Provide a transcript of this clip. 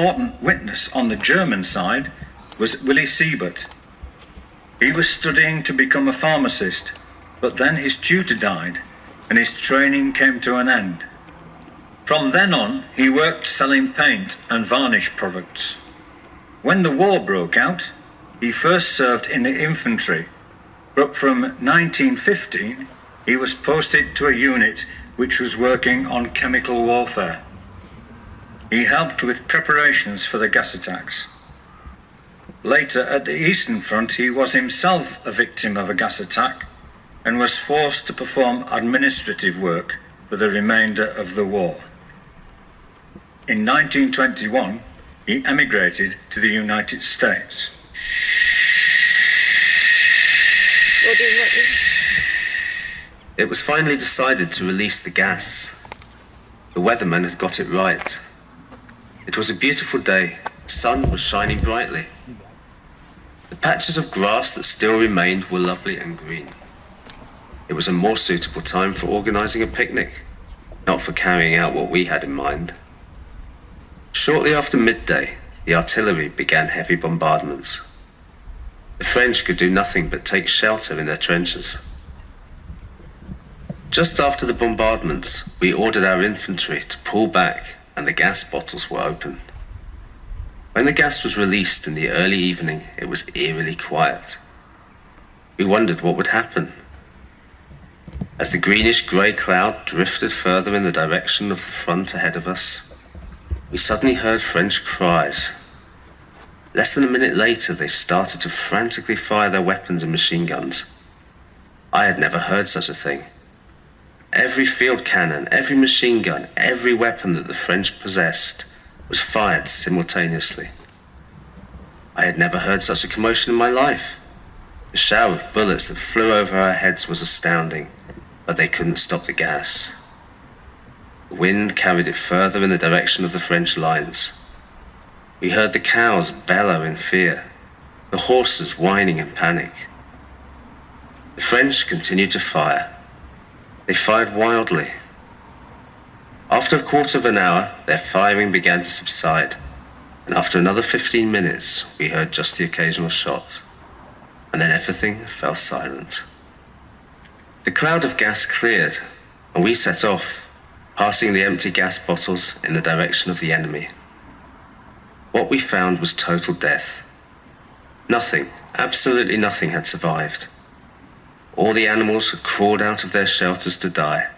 important witness on the German side was Willy Siebert. He was studying to become a pharmacist, but then his tutor died and his training came to an end. From then on, he worked selling paint and varnish products. When the war broke out, he first served in the infantry, but from 1915, he was posted to a unit which was working on chemical warfare. He helped with preparations for the gas attacks. Later, at the Eastern Front, he was himself a victim of a gas attack and was forced to perform administrative work for the remainder of the war. In 1921, he emigrated to the United States. It was finally decided to release the gas. The weathermen had got it right. It was a beautiful day. The sun was shining brightly. The patches of grass that still remained were lovely and green. It was a more suitable time for organizing a picnic, not for carrying out what we had in mind. Shortly after midday, the artillery began heavy bombardments. The French could do nothing but take shelter in their trenches. Just after the bombardments, we ordered our infantry to pull back and the gas bottles were opened. When the gas was released in the early evening, it was eerily quiet. We wondered what would happen. As the greenish-grey cloud drifted further in the direction of the front ahead of us, we suddenly heard French cries. Less than a minute later, they started to frantically fire their weapons and machine guns. I had never heard such a thing. Every field cannon, every machine gun, every weapon that the French possessed was fired simultaneously. I had never heard such a commotion in my life. The shower of bullets that flew over our heads was astounding, but they couldn't stop the gas. The wind carried it further in the direction of the French lines. We heard the cows bellow in fear, the horses whining in panic. The French continued to fire. They fired wildly. After a quarter of an hour, their firing began to subside, and after another 15 minutes, we heard just the occasional shot, and then everything fell silent. The cloud of gas cleared, and we set off, passing the empty gas bottles in the direction of the enemy. What we found was total death. Nothing, absolutely nothing had survived. All the animals had crawled out of their shelters to die.